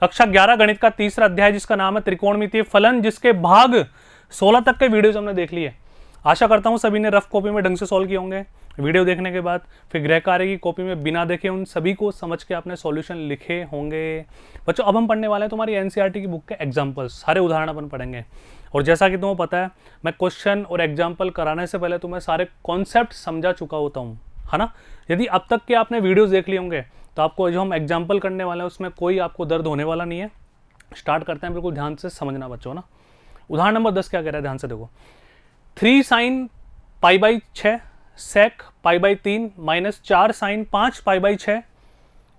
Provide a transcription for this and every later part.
कक्षा 11 गणित का तीसरा अध्याय जिसका नाम है त्रिकोणमितीय फलन, जिसके भाग 16 तक के वीडियोस हमने देख लिए। आशा करता हूं सभी ने रफ कॉपी में ढंग से सॉल्व किए होंगे। वीडियो देखने के बाद फिर गृह कार्य की कॉपी में बिना देखे उन सभी को समझ के आपने सॉल्यूशन लिखे होंगे। बच्चों अब हम पढ़ने वाले हैं तुम्हारी एनसीईआरटी की बुक के एग्जाम्पल्स, सारे उदाहरण अपन पढ़ेंगे। और जैसा कि तुम्हें पता है मैं क्वेश्चन और एग्जाम्पल कराने से पहले तुम्हें सारे कॉन्सेप्ट समझा चुका होता हूँ, है ना। यदि अब तक के आपने वीडियोस देख लिए होंगे तो आपको जो हम एग्जाम्पल करने वाले हैं उसमें कोई आपको दर्द होने वाला नहीं है। स्टार्ट करते हैं, बिल्कुल ध्यान से समझना बच्चों ना। उदाहरण नंबर 10 क्या कह रहा है, ध्यान से देखो। 3 sin π/6 sec π/3 minus 4 sin 5 π/6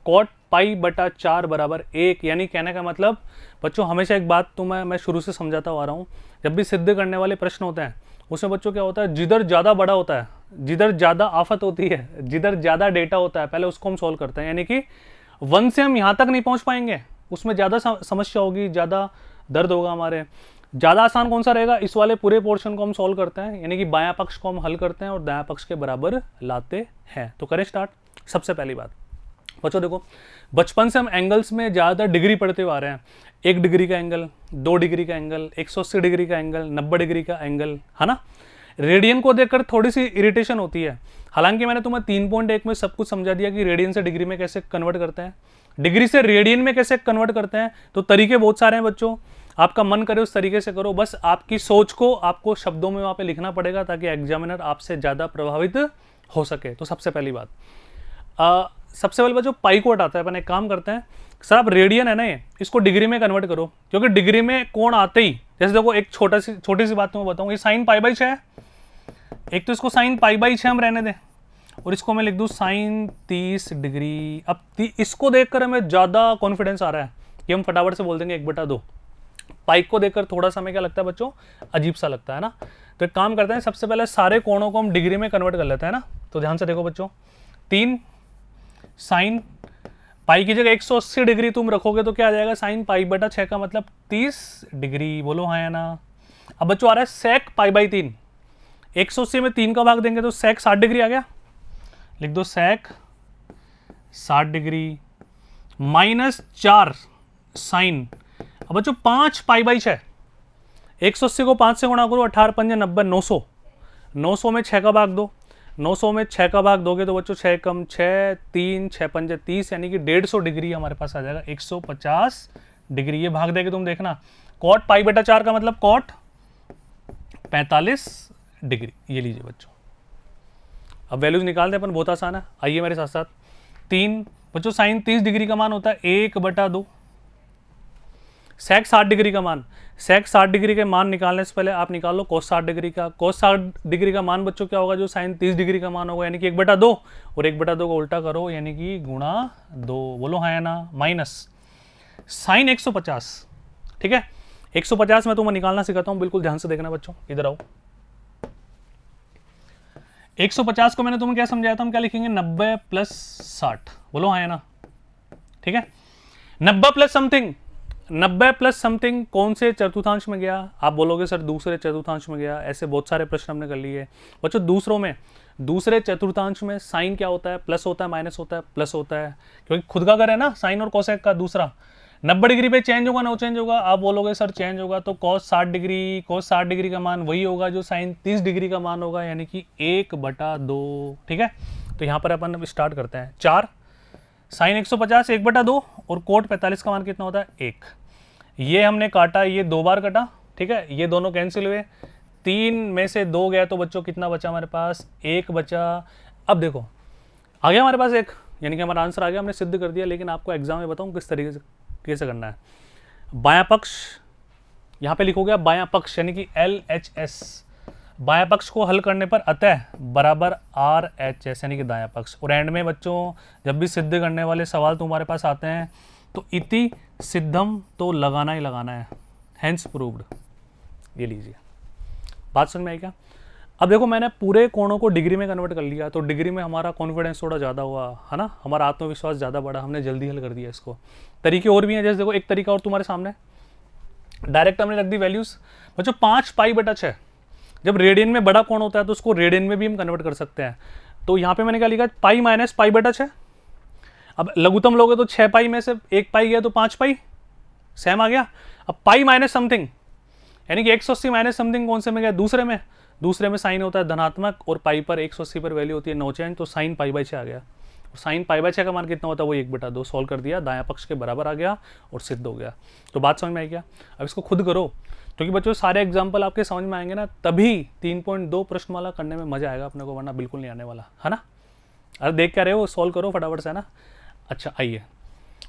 cot π/4 बराबर 1। यानी कहने का मतलब बच्चों हमेशा एक बात तो मैं शुरू से समझाता आ रहा हूँ, जब भी सिद्ध करने वाले प्रश्न होते हैं उसमें बच्चों क्या होता है, जिधर ज़्यादा बड़ा होता है, जिधर ज़्यादा आफत होती है, जिधर ज़्यादा डेटा होता है, पहले उसको हम सॉल्व करते हैं। यानी कि 1 से हम यहाँ तक नहीं पहुँच पाएंगे, उसमें ज़्यादा समस्या होगी, ज़्यादा दर्द होगा हमारे। ज़्यादा आसान कौन सा रहेगा, इस वाले पूरे पोर्शन को हम सॉल्व करते हैं, यानी कि बायां पक्ष को हम हल करते हैं और दायां पक्ष के बराबर लाते हैं। तो करें स्टार्ट। सबसे पहली बात बच्चों देखो, बचपन से हम एंगल्स में ज़्यादातर डिग्री पढ़ते हुए आ रहे हैं। 1 डिग्री का एंगल, 2 डिग्री का एंगल, 180 डिग्री का एंगल, 90 डिग्री का एंगल, है ना। रेडियन को देखकर थोड़ी सी इरिटेशन होती है, हालांकि मैंने तुम्हें 3.1 में सब कुछ समझा दिया कि रेडियन से डिग्री में कैसे कन्वर्ट करते हैं, डिग्री से रेडियन में कैसे कन्वर्ट करते हैं। तो तरीके बहुत सारे हैं बच्चों, आपका मन करे उस तरीके से करो, बस आपकी सोच को आपको शब्दों में वहाँ पे लिखना पड़ेगा ताकि एग्जामिनर आपसे ज़्यादा प्रभावित हो सके। तो सबसे पहली बात, सबसे पहले जो पाई कोट आता है, अपन एक काम करते हैं, सर आप रेडियन है ना ये, इसको डिग्री में कन्वर्ट करो, क्योंकि डिग्री में कोण आते ही, जैसे देखो एक छोटी सी बात तुम्हें बताऊँ, ये sin π/6 है, एक तो इसको sin π/6 हम रहने दें और इसको मैं लिख दूँ sin 30 डिग्री। अब इसको देखकर हमें ज़्यादा कॉन्फिडेंस आ रहा है कि हम फटाफट से बोल देंगे 1/2। पाइक को देखकर थोड़ा सा हमें क्या लगता है बच्चों, अजीब सा लगता है ना। तो एक काम करते हैं, सबसे पहले सारे कोणों को हम डिग्री में कन्वर्ट कर लेते हैं ना। तो ध्यान से देखो बच्चों, 3 sin पाई की जगह 180 डिग्री तुम रखोगे तो क्या आ जाएगा, sin π/6 का मतलब 30 डिग्री। बोलो हाँ या ना। अब बच्चों आ रहा है sec π/3, 180 में 3 का भाग देंगे तो sec 60 डिग्री आ गया, लिख दो sec 60 डिग्री माइनस 4 sin। अब बच्चों 5 π/6, 180 को 5 से गुणा करो, 18 5 90, 900, 900 में 6 का भाग दो, 900 में 6 का भाग दोगे तो बच्चों 6 कम 6, 3 6 5 30, यानी कि 150 डिग्री हमारे पास आ जाएगा, 150 डिग्री। ये भाग देके तुम देखना, cot π/4 का मतलब cot 45 डिग्री। ये लीजिए बच्चों, अब वैल्यूज निकालते हैं अपन, बहुत आसान है, आइए मेरे साथ साथ। 3 बच्चों sin 30 डिग्री का मान होता है 1/2, sec 60 डिग्री का मान, sec 60 डिग्री के मान निकालने से पहले आप निकाल लो cos 60 डिग्री का। cos 60 डिग्री का मान बच्चों क्या होगा, जो sin 30 डिग्री का मान होगा, यानी कि 1/2, और 1/2 को उल्टा करो यानी कि गुणा 2। बोलो हाँ या ना। माइनस sin 150, ठीक है, 150 में तो मैं निकालना सिखाता हूँ, बिल्कुल ध्यान से देखना बच्चों, इधर आओ। 150 को मैंने तुम्हें क्या समझाया था, हम क्या लिखेंगे, 90 + 60। बोलो हाँ या ना, ठीक है। 90 + समथिंग, 90 + समथिंग कौन से चतुर्थांश में गया, आप बोलोगे सर दूसरे चतुर्थांश में गया। ऐसे बहुत सारे प्रश्न हमने कर लिए बच्चों। दूसरे चतुर्थांश में साइन क्या होता है, प्लस होता है, माइनस होता है, प्लस होता है, क्योंकि खुद का घर है ना साइन और कोसेक का। दूसरा 90 डिग्री पे चेंज होगा ना चेंज होगा, आप बोलोगे सर चेंज होगा, तो cos 60 डिग्री का मान वही होगा जो sin 30 डिग्री का मान होगा, यानी कि 1/2। ठीक है, तो यहाँ पर अपन स्टार्ट करते हैं। 4 sin 150 1/2 और cot 45 का मान कितना होता है, 1। ये हमने काटा, ये 2 बार कटा, ठीक है, ये दोनों कैंसिल हुए, 3 में से 2 गया तो बच्चों कितना बचा हमारे पास, 1 बचा। अब देखो आ गया हमारे पास 1, यानी कि हमारा आंसर आ गया, हमने सिद्ध कर दिया। लेकिन आपको एग्जाम में बताऊं किस तरीके से कैसे करना है। बायां पक्ष यहाँ पे लिखोगे बायां पक्ष यानी कि LHS, बायां पक्ष को हल करने पर अतः बराबर RHS यानी कि दायां पक्ष। और एंड में बच्चों जब भी सिद्ध करने वाले सवाल तुम्हारे पास आते हैं तो इति सिद्धम तो लगाना ही लगाना है, हेंस प्रूव्ड। ये लीजिए, बात समझ में आई क्या। अब देखो मैंने पूरे कोणों को डिग्री में कन्वर्ट कर लिया, तो डिग्री में हमारा कॉन्फिडेंस थोड़ा ज़्यादा हुआ है ना, हमारा आत्मविश्वास ज़्यादा बढ़ा, हमने जल्दी हल कर दिया इसको। तरीके और भी हैं, जैसे देखो एक तरीका और तुम्हारे सामने, डायरेक्ट हमने रख दी वैल्यूज़। बच्चों 5 π/6 जब रेडियन में बड़ा कोण होता है तो उसको रेडियन में भी हम कन्वर्ट कर सकते हैं। तो यहाँ पे मैंने क्या लिखा, पाई माइनस π/6। अब लघुत्तम लोगे तो 6 पाई में से 1 पाई गया तो 5 पाई, सेम आ गया। अब पाई माइनस समथिंग, यानी कि 180 माइनस समथिंग कौन से में गया, दूसरे में। दूसरे में साइन होता है धनात्मक और पाई पर 180 पर वैल्यू होती है नो चेंज, तो साइन पाई बाई 6 आ गया। साइन पाई बाई 6 का मान कितना होता है, वो 1/2 सॉल्व कर दिया, दायां पक्ष के बराबर आ गया और सिद्ध हो गया। तो बात समझ में आई क्या? अब इसको खुद करो, क्योंकि बच्चों सारे एग्जाम्पल आपके समझ में आएंगे ना, तभी 3.2 प्रश्नमाला करने में मजा आएगा अपने को, वरना बिल्कुल नहीं आने वाला है ना। अरे देख क्या रहे हो, सॉल्व करो फटाफट से, है ना। अच्छा आइए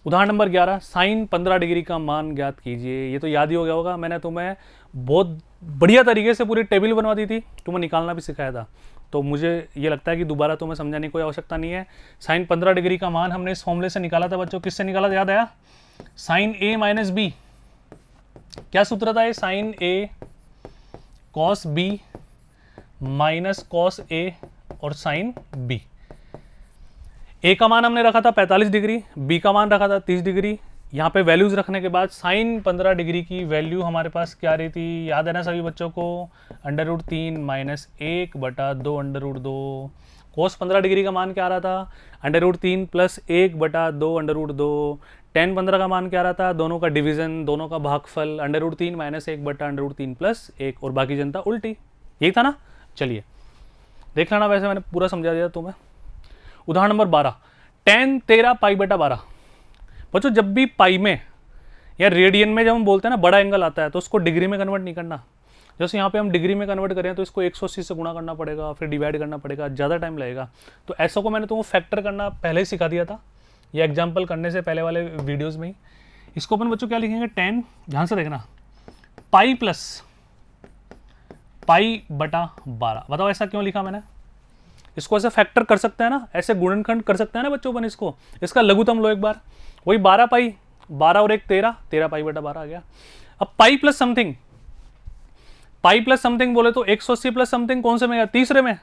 उदाहरण नंबर 11, साइन 15 डिग्री का मान ज्ञात कीजिए। ये तो याद ही हो गया होगा, मैंने तुम्हें बहुत बढ़िया तरीके से पूरी टेबल बनवा दी थी, तुम्हें निकालना भी सिखाया था, तो मुझे ये लगता है कि दोबारा तुम्हें समझाने की कोई आवश्यकता नहीं है। साइन 15 डिग्री का मान हमने इस फॉर्मूले से निकाला था बच्चों, किससे निकाला याद आया? साइन ए माइनस बी, क्या सूत्र था ये? Sign A cos B minus cos A और साइन बी। ए का मान हमने रखा था 45 डिग्री, बी का मान रखा था 30 डिग्री। यहाँ पे वैल्यूज रखने के बाद साइन 15 डिग्री की वैल्यू हमारे पास क्या रही थी, याद है ना सभी बच्चों को? √3 माइनस 1/2 √2। कोस 15 डिग्री का मान क्या आ रहा था? √3 प्लस 1/2 √2। टेन 15 का मान क्या आ रहा था? दोनों का डिवीजन, दोनों का भागफल, √3 माइनस 1/√3 प्लस 1, और बाकी जनता उल्टी। यही था ना। चलिए देख लेना, वैसे मैंने पूरा समझा दिया तुम्हें। उदाहरण नंबर 12, tan 13 π/12। बच्चों जब भी पाई में या रेडियन में जब हम बोलते हैं ना बड़ा एंगल आता है, तो उसको डिग्री में कन्वर्ट नहीं करना। जैसे यहाँ पे हम डिग्री में कन्वर्ट करें तो इसको 180 से गुणा करना पड़ेगा, फिर डिवाइड करना पड़ेगा, ज़्यादा टाइम लगेगा। तो ऐसा को मैंने तुमको फैक्टर करना पहले ही सिखा दिया था, ये एग्जाम्पल करने से पहले वाले वीडियोज़ में ही। इसको अपन बच्चों क्या लिखेंगे? tan, ध्यान से देखना, पाई प्लस π/12। बताओ ऐसा क्यों लिखा मैंने? इसको ऐसे फैक्टर कर सकते हैं ना, ऐसे गुणनखंड कर सकते हैं ना बच्चों अपन इसको। इसका लघुत्तम लो एक बार, वही 12 पाई, 12 और 1 13, 13 π/12 आ गया। अब pi plus something, pi plus something बोले तो 180 प्लस समथिंग कौन से में गया? तीसरे में।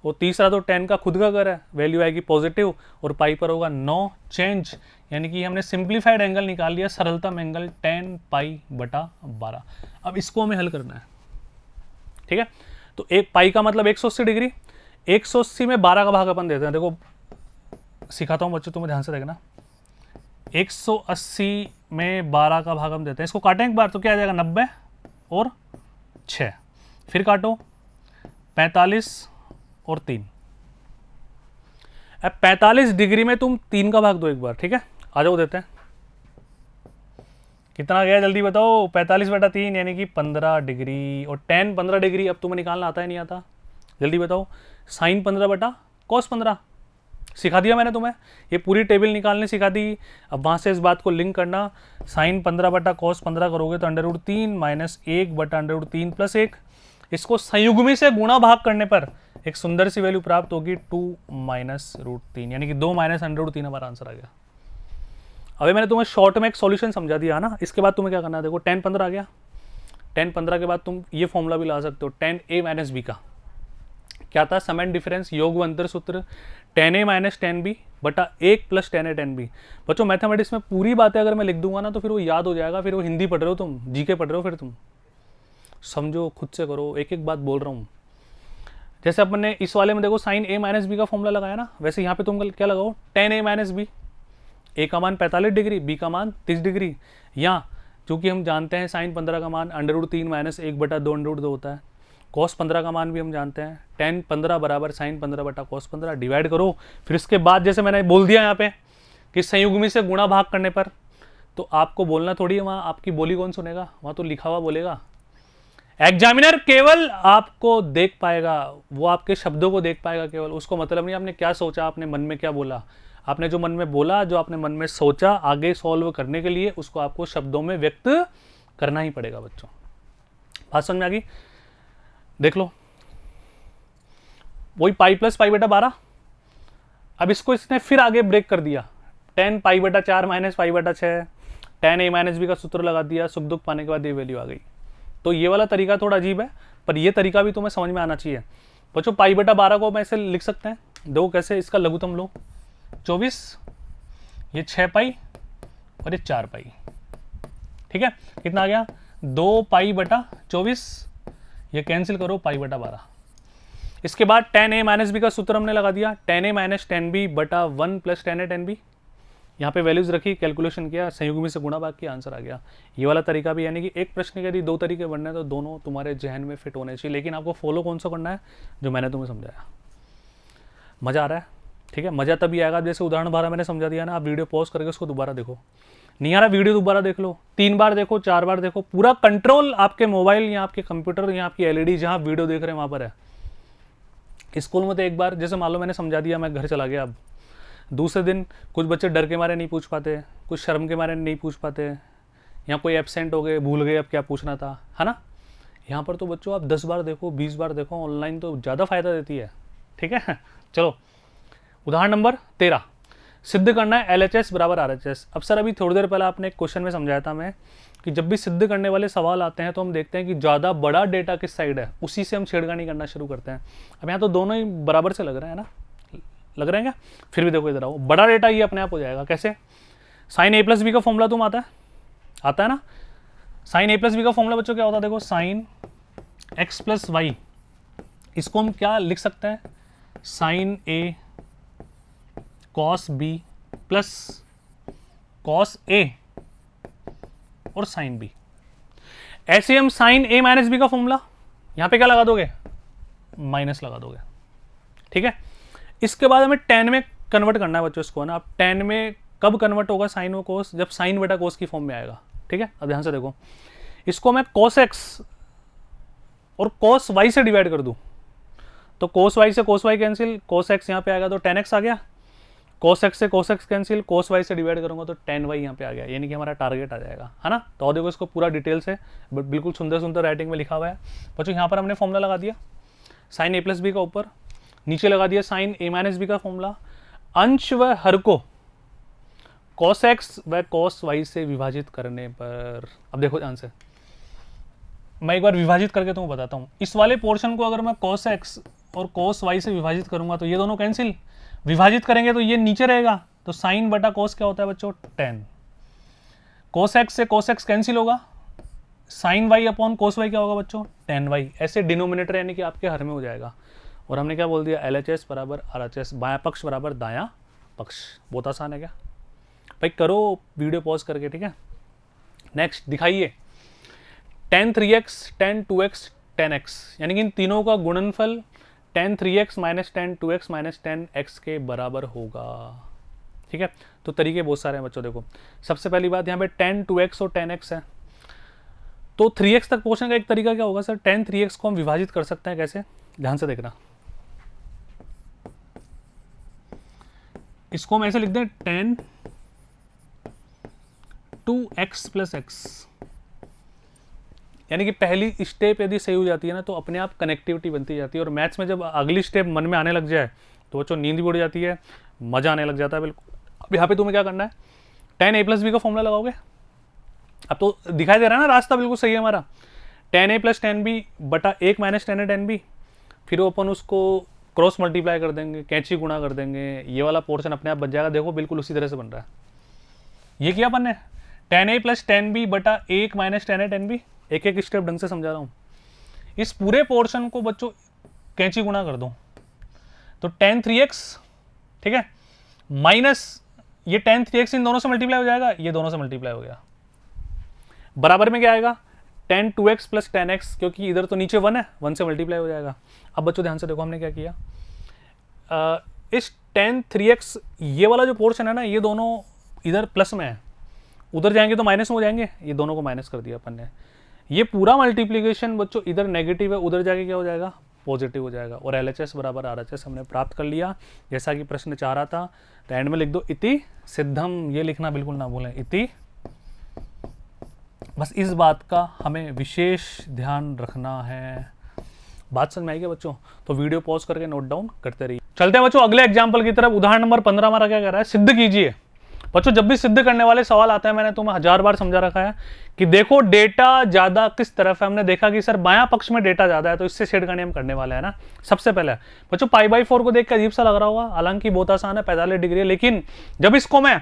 वो तीसरा तो tan का खुद का घर है, वैल्यू आएगी पॉजिटिव, और पाई पर होगा नो चेंज, यानी कि हमने सिंप्लीफाइड एंगल निकाल लिया, सरलतम एंगल tan π/12। अब इसको हमें हल करना है, ठीक है। तो एक पाई का मतलब 180 डिग्री, 180 में 12 का भाग अपन देते हैं। देखो सिखाता हूं बच्चों, तुम्हें ध्यान से देखना। 180 में 12 का भाग हम देते हैं, इसको काटें एक बार तो क्या आ जाएगा? 90 और 6, फिर काटो 45 और 3। अब 45 डिग्री में तुम 3 का भाग दो एक बार, ठीक है। आ जाओ देते हैं, कितना गया जल्दी बताओ? 45/3 यानी कि 15 डिग्री। और tan 15 डिग्री अब तुम्हें निकालना आता है नहीं आता? जल्दी बताओ। साइन 15/cos 15 सिखा दिया मैंने तुम्हें, ये पूरी टेबल निकालने सिखा दी। अब वहाँ से इस बात को लिंक करना, साइन 15/cos 15 करोगे तो √3 माइनस 1/√3 प्लस 1। इसको संयुग्मी से गुणा भाग करने पर एक सुंदर सी वैल्यू प्राप्त होगी 2 माइनस √3, यानी कि 2 माइनस √3 हमारा आंसर आ गया। अभी मैंने तुम्हें शॉर्ट में एक सॉल्यूशन समझा दिया ना, इसके बाद तुम्हें क्या करना है? देखो tan 15 आ गया, tan 15 के बाद तुम ये फॉर्मूला भी ला सकते हो, tan a माइनस बी का क्या था? सम एंड डिफरेंस, योग व अंतर सूत्र, tan a minus tan b बटा 1 plus tan a tan b। बच्चों मैथमेटिक्स में पूरी बातें अगर मैं लिख दूंगा ना तो फिर वो याद हो जाएगा, फिर वो हिंदी पढ़ रहे हो तुम, जीके पढ़ रहे हो, फिर तुम समझो, खुद से करो, एक एक बात बोल रहा हूँ। जैसे अपन ने इस वाले में देखो साइन a माइनस बी का फॉर्मूला लगाया ना, वैसे यहाँ पे तुम क्या लगाओ? tan a माइनस बी, ए का मान 45 डिग्री, बी का मान 30 डिग्री। या चूंकि हम जानते हैं साइन 15 का मान √3 माइनस 1/2 √2 होता है, cos 15 का मान भी हम जानते हैं, tan 15 बराबर साइन 15/cos 15, डिवाइड करो। फिर इसके बाद जैसे मैंने बोल दिया यहाँ पे कि संयुग्मी से गुणा भाग करने पर, तो आपको बोलना थोड़ी है, वहाँ आपकी बोली कौन सुनेगा? वहाँ तो लिखा हुआ बोलेगा। एग्जामिनर केवल आपको देख पाएगा, वो आपके शब्दों को देख पाएगा केवल, उसको मतलब नहीं आपने क्या सोचा, आपने मन में क्या बोला। आपने जो मन में बोला, जो आपने मन में सोचा, आगे सॉल्व करने के लिए उसको आपको शब्दों में व्यक्त करना ही पड़ेगा बच्चों। बात समझ में आ गई? देख लो, वही पाई प्लस π/12। अब इसको इसने फिर आगे ब्रेक कर दिया, tan π/4 minus π/6, tan a minus b का सूत्र लगा दिया, सुख दुख पाने के बाद ये वैल्यू आ गई। तो ये वाला तरीका थोड़ा अजीब है, पर ये तरीका भी तुम्हें समझ में आना चाहिए बच्चों। π/12 को हम ऐसे लिख सकते हैं, देखो कैसे, इसका लघुत्तम लो 24, ये 6 पाई और ये 4 पाई, ठीक है। कितना आ गया? 2 π/24, ये कैंसिल करो, π/12। इसके बाद tan a माइनस बी का सूत्र हमने लगा दिया, tan a minus tan b बटा 1 plus tan a tan b। यहाँ पे वैल्यूज रखी, कैलकुलेशन किया, संयुग्मी से गुणा भाग किया, आंसर आ गया। ये वाला तरीका भी, यानी कि एक प्रश्न के यदि दो तरीके बनने हैं तो दोनों तुम्हारे जहन में फिट होने चाहिए, लेकिन आपको फॉलो कौन सा करना है, जो मैंने तुम्हें समझाया। मज़ा आ रहा है? ठीक है, मज़ा तभी आएगा जैसे उदाहरण भरा मैंने समझा दिया ना, आप वीडियो पॉज करके उसको दोबारा देखो। नहीं आ रहा वीडियो, दोबारा देख लो, 3 बार देखो, 4 बार देखो, पूरा कंट्रोल आपके मोबाइल या आपके कंप्यूटर या आपकी एलईडी जहाँ वीडियो देख रहे हैं वहाँ पर है। स्कूल में तो एक बार जैसे मान लो मैंने समझा दिया, मैं घर चला गया, अब दूसरे दिन कुछ बच्चे डर के मारे नहीं पूछ पाते, कुछ शर्म के मारे नहीं पूछ पाते, या कोई एब्सेंट हो गए, भूल गए अब क्या पूछना था, है ना। यहाँ पर तो बच्चों आप 10 बार देखो, 20 बार देखो, ऑनलाइन तो ज़्यादा फायदा देती है। ठीक है, चलो उदाहरण नंबर 13, सिद्ध करना है LHS बराबर RHS। अब सर अभी थोड़ी देर पहले आपने एक क्वेश्चन में समझाया था मैं कि जब भी सिद्ध करने वाले सवाल आते हैं तो हम देखते हैं कि ज़्यादा बड़ा डेटा किस साइड है, उसी से हम छेड़खानी करना शुरू करते हैं। अब यहाँ तो दोनों ही बराबर से लग रहे हैं ना, लग रहे हैं क्या? फिर भी देखो इधर आओ, बड़ा डेटा ये अपने आप हो जाएगा। कैसे? साइन A प्लस बी का फॉर्मूला तुम आता है ना। साइन A प्लस बी का फॉर्मूला बच्चों क्या होता है? देखो साइन x प्लस वाई, इसको हम क्या लिख सकते हैं? Sine A cos B plus cos A और साइन B। ऐसे हम साइन A माइनस B का फॉर्मूला यहां पे क्या लगा दोगे? माइनस लगा दोगे। ठीक है, इसके बाद हमें tan में कन्वर्ट करना है बच्चों इसको ना। अब tan में कब कन्वर्ट होगा साइन व कोस? जब साइन बटा कोस की फॉर्म में आएगा। ठीक है, अब ध्यान से देखो, इसको मैं cos x और cos y से डिवाइड कर दूं तो cos y से cos y cancel, cos x यहाँ पे आएगा तो tan x आ गया, cos x से cos x cancel, cos y से डिवाइड करूंगा तो tan y यहाँ पे आ गया, यानी कि हमारा टारगेट आ जाएगा, है ना। तो देखो इसको पूरा डिटेल से बिल्कुल सुंदर सुंदर राइटिंग में लिखा हुआ है बच्चों। यहाँ पर हमने फॉर्मूला लगा दिया साइन A प्लस बी का, ऊपर नीचे लगा दिया साइन A माइनस बी का फॉर्मूला, अंश व हर को cos x व cos y से विभाजित करने पर। अब देखो ध्यान से, मैं एक बार विभाजित करके तुमको बताता हूँ। इस वाले पोर्शन को अगर मैं cos x और cos y से विभाजित करूंगा तो ये दोनों कैंसिल, विभाजित करेंगे तो ये नीचे रहेगा, तो साइन बटा cos क्या होता है बच्चों? tan। cos x से cos x कैंसिल होगा, sine y upon cos y क्या होगा बच्चों? tan y। ऐसे डिनोमिनेटर यानी कि आपके हर में हो जाएगा। और हमने क्या बोल दिया? LHS बराबर RHS, बायां पक्ष बराबर दायां पक्ष। बहुत आसान है क्या भाई? करो वीडियो पॉज करके। ठीक है, नेक्स्ट दिखाइए, tan 3x tan 2x tan x, यानी कि इन तीनों का गुणनफल tan 3x minus tan 2x minus tan x के बराबर होगा। ठीक है, तो तरीके बहुत सारे हैं बच्चों। देखो सबसे पहली बात, यहाँ पे tan 2x और tan x है, तो 3x तक पहुंचने का एक तरीका क्या होगा सर? tan 3x को हम विभाजित कर सकते हैं। कैसे? ध्यान से देखना, इसको हम ऐसे लिख दें tan 2x प्लस x, यानी कि पहली स्टेप यदि सही हो जाती है ना तो अपने आप कनेक्टिविटी बनती जाती है। और मैथ्स में जब अगली स्टेप मन में आने लग जाए तो बच्चों नींद भी उड़ जाती है, मजा आने लग जाता है बिल्कुल। अब यहाँ पे तुम्हें क्या करना है? tan A प्लस बी का फॉर्मूला लगाओगे। अब तो दिखाई दे रहा है ना, रास्ता बिल्कुल सही है हमारा। tan A plus tan B बटा 1 minus tan A tan B, फिर अपन उसको क्रॉस मल्टीप्लाई कर देंगे, कैंची गुणा कर देंगे, ये वाला पोर्शन अपने आप बच जाएगा। देखो बिल्कुल उसी तरह से बन रहा है। ये किया अपन ने, tan A plus tan B बटा 1 minus tan A tan B। एक एक स्टेप ढंग से समझा रहा हूं। इस पूरे पोर्शन को बच्चों कैंची गुणा कर दो तो tan 3x, ठीक है, माइनस ये tan 3x इन दोनों से मल्टीप्लाई हो जाएगा, ये दोनों से मल्टीप्लाई हो गया, बराबर में क्या आएगा? tan 2x plus tan x, क्योंकि इधर तो नीचे 1 है, 1 से मल्टीप्लाई हो जाएगा। अब बच्चों ध्यान से देखो हमने क्या किया, इस tan 3x ये वाला जो पोर्शन है ना, ये दोनों इधर प्लस में है, उधर जाएंगे तो माइनस में हो जाएंगे, ये दोनों को माइनस कर दिया अपन ने। ये पूरा मल्टीप्लिकेशन बच्चों इधर नेगेटिव है, उधर जाके क्या हो जाएगा? पॉजिटिव हो जाएगा। और LHS बराबर RHS हमने प्राप्त कर लिया जैसा कि प्रश्न चाह रहा था। तो एंड में लिख दो इति सिद्धम, ये लिखना बिल्कुल ना भूलें, इति। बस इस बात का हमें विशेष ध्यान रखना है। बात समझ में आई क्या बच्चों? तो वीडियो पॉज करके नोट डाउन करते रहिए। चलते हैं बच्चों अगले एग्जाम्पल की तरफ। उदाहरण नंबर 15 हमारा क्या कह रहा है? सिद्ध कीजिए। बच्चों जब भी सिद्ध करने वाले सवाल आते हैं, मैंने तुम्हें 1000 बार समझा रखा है कि देखो डेटा ज्यादा किस तरफ है। हमने देखा कि सर बायां पक्ष में डेटा ज्यादा है, तो इससे छेड़खानी हम करने वाले हैं ना। सबसे पहले बच्चों π/4 को देख के अजीब सा लग रहा होगा, हालांकि बहुत आसान है, 45 डिग्री है, लेकिन जब इसको मैं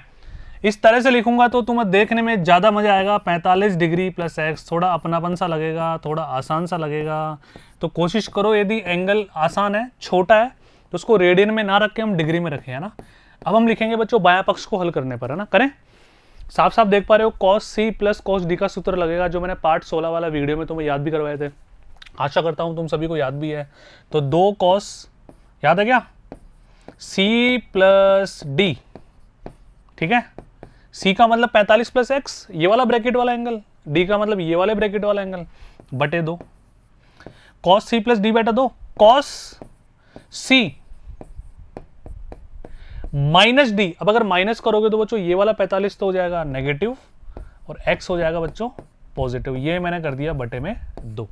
इस तरह से लिखूंगा तो तुम्हें देखने में ज्यादा मजा आएगा। 45 डिग्री प्लस x, थोड़ा अपनापन सा लगेगा, थोड़ा आसान सा लगेगा। तो कोशिश करो यदि एंगल आसान है, छोटा है, तो उसको रेडियन में ना रख के हम डिग्री में रखें, है ना। अब हम लिखेंगे बच्चों बायां पक्ष को हल करने पर, है ना, करें। साफ साफ देख पा रहे हो cos c plus cos d का सूत्र लगेगा, जो मैंने पार्ट 16 वाला वीडियो में तुम्हें याद भी करवाए थे, आशा करता हूं तुम सभी को याद भी है। तो 2 cos, याद है क्या, c प्लस d, ठीक है, c का मतलब 45 प्लस x, ये वाला ब्रैकेट वाला एंगल, d का मतलब ये वाले ब्रैकेट वाला एंगल, बटे 2 cos c प्लस d बटा 2, cos c माइनस डी। अब अगर माइनस करोगे तो बच्चों ये वाला 45 तो हो जाएगा नेगेटिव और x हो जाएगा बच्चों पॉजिटिव। ये मैंने कर दिया बटे में 2।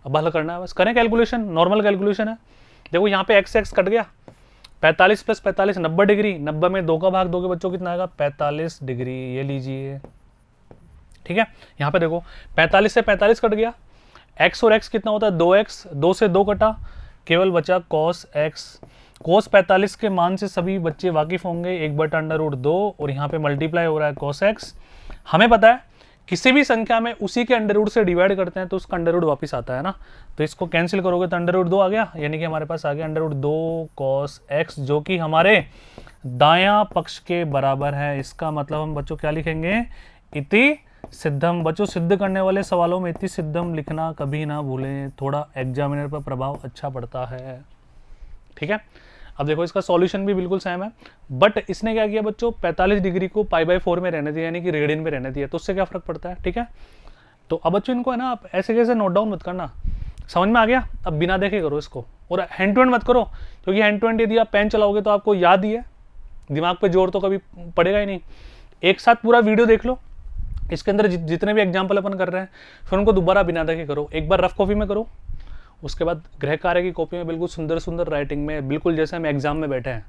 अब हल करना है, बस करें कैलकुलेशन, नॉर्मल कैलकुलेशन है। देखो यहाँ पे x कट गया, 45 प्लस 45 90 डिग्री, 90 में 2 का भाग दोगे बच्चों कितना आएगा 45 डिग्री, ये लीजिए, ठीक है। यहाँ पे देखो 45 से 45 कट गया, x और x कितना होता है 2x, 2 से 2 कटा, केवल बचा cos x। cos 45 के मान से सभी बच्चे वाकिफ होंगे, 1/√2 और यहाँ पे मल्टीप्लाई हो रहा है cos x। हमें पता है किसी भी संख्या में उसी के अंडर रूट से डिवाइड करते हैं तो उसका अंडर रूट वापिस आता है ना, तो इसको कैंसिल करोगे तो अंडर रूट 2 आ गया, यानी कि हमारे पास आ गया अंडर रूट 2 cos x, जो कि हमारे दायां पक्ष के बराबर है। इसका मतलब हम बच्चों क्या लिखेंगे, इति सिद्धम। बच्चों सिद्ध करने वाले सवालों में इति सिद्धम लिखना कभी ना भूलें, थोड़ा एग्जामिनर पर प्रभाव अच्छा पड़ता है, ठीक है। अब देखो इसका सॉल्यूशन भी बिल्कुल सेम है, बट इसने क्या किया बच्चों 45 डिग्री को π/4 में रहने दिया, यानी कि रेडियन में रहने दिया, तो उससे क्या फर्क पड़ता है, ठीक है। तो अब बच्चों इनको है ना आप ऐसे कैसे नोट डाउन मत करना, समझ में आ गया। अब बिना देखे करो इसको, और हैंड टू हैंड मत करो, क्योंकि हैंड टू हैंड यदि आप पेन चलाओगे तो आपको याद ही है, दिमाग पे जोर तो कभी पड़ेगा ही नहीं। एक साथ पूरा वीडियो देख लो, इसके अंदर जितने भी एग्जाम्पल अपन कर रहे हैं, फिर उनको दोबारा बिना देखे करो। एक बार रफ कॉपी में करो, उसके बाद गृह कार्य की कॉपी में बिल्कुल सुंदर सुंदर राइटिंग में, बिल्कुल जैसे हम एग्जाम में बैठे हैं।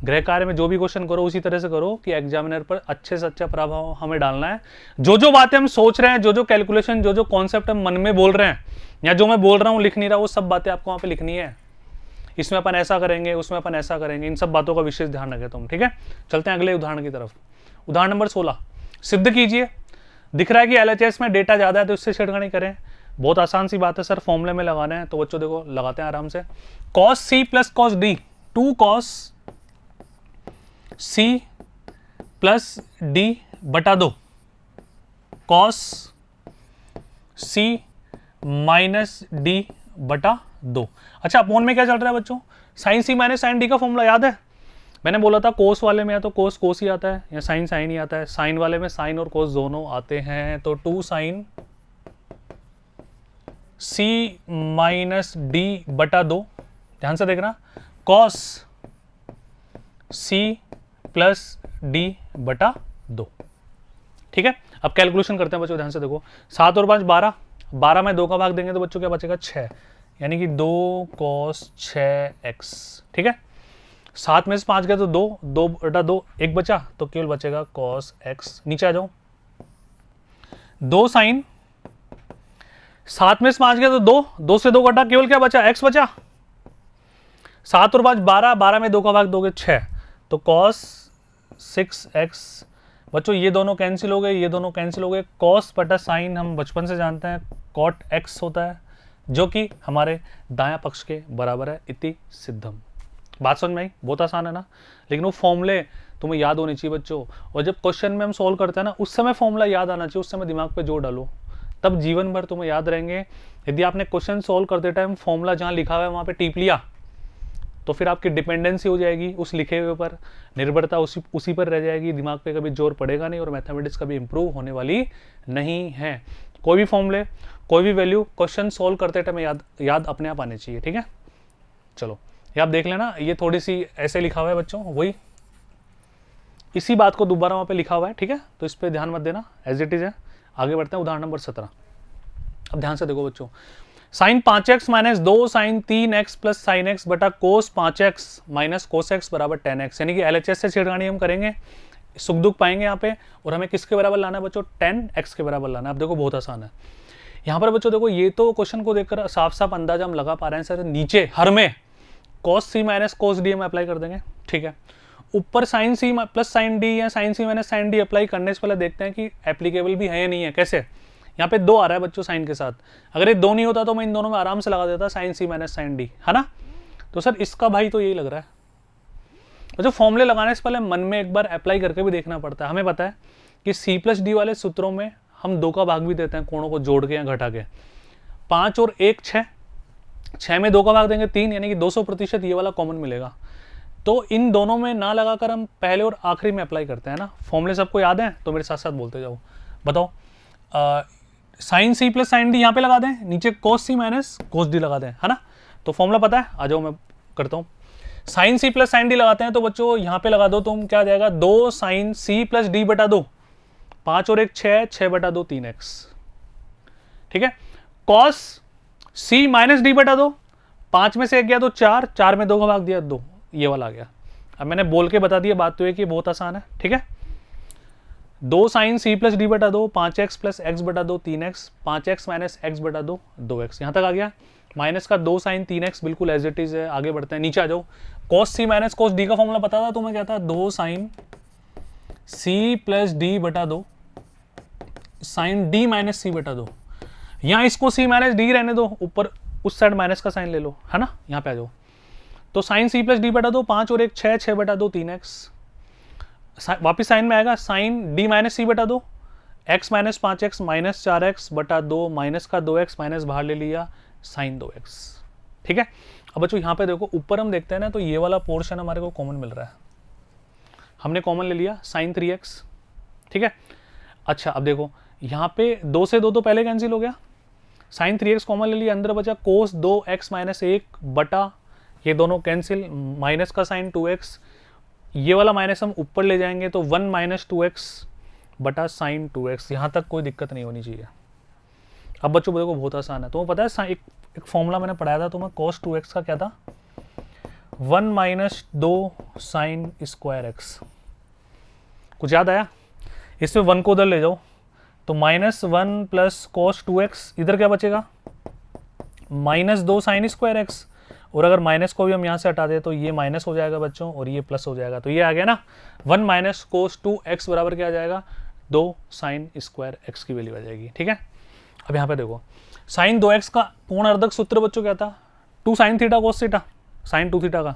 गृह कार्य में जो भी क्वेश्चन करो उसी तरह से करो कि एग्जामिनर पर अच्छे से अच्छा प्रभाव हमें डालना है। जो जो बातें हम सोच रहे हैं, जो जो कैलकुलेशन, जो जो कॉन्सेप्ट हम मन में बोल रहे हैं, या जो मैं बोल रहा हूँ लिख नहीं रहा, वो सब बातें आपको वहाँ पे लिखनी है। इसमें अपन ऐसा करेंगे, उसमें अपन ऐसा करेंगे, इन सब बातों का विशेष ध्यान रखें तुम, ठीक है। चलते हैं अगले उदाहरण की तरफ। उदाहरण नंबर 16 सिद्ध कीजिए। दिख रहा है कि LHS में डेटा ज्यादा है तो इससे छेड़खानी करें। बहुत आसान सी बात है सर, फॉर्मूले में लगाना है, तो बच्चों देखो लगाते हैं आराम से। cos c plus cos d, 2 cos c plus d बटा 2 cos c माइनस d बटा 2। अच्छा, अपोन में क्या चल रहा है बच्चों, sine c minus sine d का फॉर्मूला याद है। मैंने बोला था कोस वाले में या तो कोस कोस ही आता है या साइन साइन ही आता है, साइन वाले में साइन और कोस दोनों आते हैं। तो 2 साइन c माइनस d बटा 2, ध्यान से देखना, cos c प्लस d बटा 2, ठीक है। अब कैलकुलेशन करते हैं बच्चों, ध्यान से देखो, 7 और 5 12, 12 में 2 का भाग देंगे तो बच्चों क्या बचेगा 6, यानी कि 2 cos 6x, ठीक है। 7 में से 5 गया तो 2, 2 बटा 2 1 बचा, तो केवल बचेगा cos x। नीचे आ जाओ, 2 साइन, 7 में से 5 गया तो 2, 2 से 2 कटा, केवल क्या बचा x बचा। 7 और 5 12, 12 में 2 का भाग दोगे 6, तो cos 6x। बच्चों ये दोनों कैंसिल हो गए, ये दोनों कैंसिल हो गए। cos बटा साइन हम बचपन से जानते हैं cot x होता है, जो कि हमारे दायां पक्ष के बराबर है, इति सिद्धम। बात समझ में आई, बहुत आसान है ना, लेकिन वो फॉर्मूले तुम्हें याद होने चाहिए बच्चों। और जब क्वेश्चन में हम सॉल्व करते हैं ना, उस समय फॉर्मूला याद आना चाहिए, उस समय दिमाग पे जोर डालो, तब जीवन भर तुम्हें याद रहेंगे। यदि आपने क्वेश्चन सॉल्व करते टाइम फॉर्मूला जहाँ लिखा हुआ है वहाँ पे टीप लिया, तो फिर आपकी डिपेंडेंसी हो जाएगी उस लिखे हुए पर, निर्भरता उसी पर रह जाएगी, दिमाग पे कभी जोर पड़ेगा नहीं और मैथमेटिक्स कभी इंप्रूव होने वाली नहीं है। कोई भी फॉर्मूले, कोई भी वैल्यू क्वेश्चन सॉल्व करते टाइम याद अपने आप आने चाहिए, ठीक है। चलो ये आप देख लेना, ये थोड़ी सी ऐसे लिखा हुआ है बच्चों, वही इसी बात को दोबारा वहाँ पे लिखा हुआ है, ठीक है, तो इस पे ध्यान मत देना, एज इट इज है। आगे बढ़ते हैं उदाहरण नंबर 17। अब ध्यान से देखो बच्चों, sine 5x minus 2 sine 3x plus sine x बटा कोस 5x माइनस कोस x बराबर 10x, यानी कि LHS से छेड़खानी हम करेंगे, सुख दुख पाएंगे यहाँ पे, और हमें किसके बराबर लाना है बच्चों 10x के बराबर लाना है। अब देखो बहुत आसान है यहाँ पर बच्चों, देखो ये तो क्वेश्चन को देखकर साफ साफ अंदाजा हम लगा पा रहे हैं सर, नीचे हर में cos c minus cos d हम अप्लाई कर देंगे, ठीक है। ऊपर sine c plus sine d या sine c minus sine d apply करने से पहले देखते हैं कि एप्लीकेबल भी है या नहीं है। कैसे, यहाँ पे 2 आ रहा है बच्चों साइन के साथ, अगर ये 2 नहीं होता तो मैं इन दोनों में आराम से लगा देता sine c minus sine D, है ना। तो सर इसका भाई तो यही लग रहा है, तो जो फॉर्मूले लगाने से पहले मन में एक बार अप्लाई करके भी देखना पड़ता है। हमें पता है कि C+D वाले सूत्रों में हम 2 का भाग भी देते हैं कोणों को जोड़ के या घटा के। 5 और 1 6, 6 में 2 का भाग देंगे 3, यानी कि 200% ये वाला कॉमन मिलेगा। तो इन दोनों में ना लगाकर हम पहले और आखिरी में अप्लाई करते हैं ना। फॉर्मूले सबको याद है तो मेरे साथ साथ बोलते जाओ। बताओ, sine C plus sine D यहाँ पे लगा दें, नीचे cos C minus cos D लगा दें, है ना। तो फॉर्मूला पता है, आ जाओ मैं करता हूँ। Sine C plus sine D लगाते हैं तो बच्चों यहाँ पे लगा दो, तुम क्या आ जाएगा 2 साइन C प्लस डी बटा 2, 5 और 1 6, 6 बटा 2 3x, ठीक है। cos C माइनस डी बटा 2, 5 में से 1 गया तो 4, 4 में 2 का भाग दिया 2, ये वाला आ गया। अब मैंने बोल के बता दिया, बात तो है कि बहुत आसान है, ठीक है। 2 साइन C प्लस डी बटा 2, 5x प्लस x बटा 2 3x, 5x माइनस x बटा 2 2x, यहाँ तक आ गया। माइनस का 2 साइन 3x बिल्कुल एज इट इज है, आगे बढ़ते हैं, नीचे आ जाओ। cos C minus cos D का फॉर्मूला पता था तुम्हें, क्या था 2 साइन C प्लस D बटा 2 साइन D माइनस C बटा 2। यहाँ इसको C माइनस D रहने दो, ऊपर उस साइड माइनस का साइन ले लो, है ना। यहाँ पे आ जाओ, तो साइन C प्लस डी बटा 2, 5 और 1 6, 6 बटा 2 3x, वापिस साइन में आएगा साइन D माइनस C बटा 2, x minus 5x minus 4x बटा 2, माइनस का 2x माइनस बाहर ले लिया साइन 2x, ठीक है। अब बच्चों यहाँ पे देखो, ऊपर हम देखते हैं ना तो ये वाला पोर्शन हमारे को कॉमन मिल रहा है, हमने कॉमन ले लिया साइन 3x, ठीक है। अच्छा अब देखो यहाँ पे 2 से 2 तो पहले कैंसिल हो गया, साइन 3x कॉमन ले लिया, अंदर बचा कोस 2x माइनस 1 बटा, ये दोनों कैंसिल, माइनस का साइन 2x, ये वाला माइनस हम ऊपर ले जाएंगे तो 1 माइनस 2x बटा साइन 2x, यहाँ तक कोई दिक्कत नहीं होनी चाहिए। अब बच्चों देखो बहुत आसान है, तुम्हें पता है एक फॉर्मूला मैंने पढ़ाया था तुम्हें, cos 2x का क्या था 1 माइनस 2 साइन स्क्वायर x, कुछ याद आया? इसमें 1 को उधर ले जाओ तो -1 प्लस cos 2x, इधर क्या बचेगा -2 साइन स्क्वायर x, और अगर माइनस को भी हम यहाँ से हटा दें तो ये माइनस हो जाएगा बच्चों और ये प्लस हो जाएगा, तो ये आ गया ना 1 माइनस cos 2x बराबर क्या आ जाएगा 2 साइन स्क्वायर x की वैल्यू आ जाएगी, ठीक है। अब यहाँ पे देखो साइन 2x का पूर्ण अर्धक सूत्र बच्चों क्या था 2 sine theta cos theta, sine 2 theta का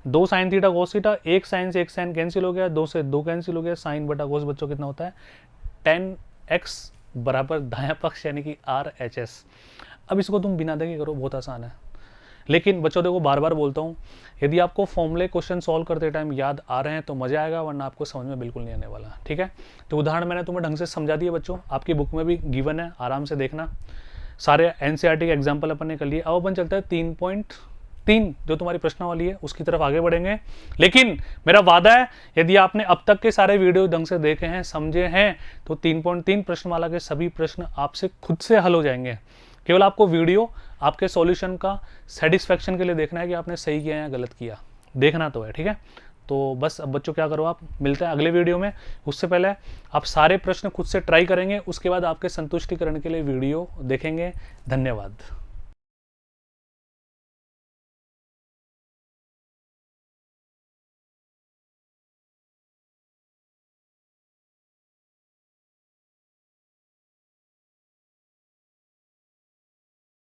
2 sine theta cos theta, 1 sine से 1 साइन कैंसिल हो गया, 2 से 2 कैंसिल हो गया, साइन बटा कोस बच्चों कितना होता है 10x बराबर दायां पक्ष यानी कि RHS। अब इसको तुम बिना देखे करो, बहुत आसान है। लेकिन बच्चों देखो बार बार बोलता हूँ, यदि आपको फॉर्मूले क्वेश्चन सॉल्व करते टाइम याद आ रहे हैं तो मजा आएगा, वरना आपको समझ में बिल्कुल नहीं आने वाला, ठीक है। तो उदाहरण मैंने तुम्हें ढंग से समझा दिए बच्चों, आपकी बुक में भी गिवन है, आराम से देखना। सारे NCERT के एग्जाम्पल अपन ने कर लिए। अब अपन चलता है 3.3 जो तुम्हारी प्रश्नावली है उसकी तरफ आगे बढ़ेंगे। लेकिन मेरा वादा है यदि आपने अब तक के सारे वीडियो ढंग से देखे हैं, समझे हैं, तो 3.3 प्रश्नमाला के सभी प्रश्न आपसे खुद से हल हो जाएंगे। केवल आपको वीडियो आपके सॉल्यूशन का सेटिस्फेक्शन के लिए देखना है कि आपने सही किया या गलत किया, देखना तो है, ठीक है। तो बस अब बच्चों क्या करो, आप मिलते हैं अगले वीडियो में। उससे पहले आप सारे प्रश्न खुद से ट्राई करेंगे, उसके बाद आपके संतुष्टिकरण के लिए वीडियो देखेंगे। धन्यवाद।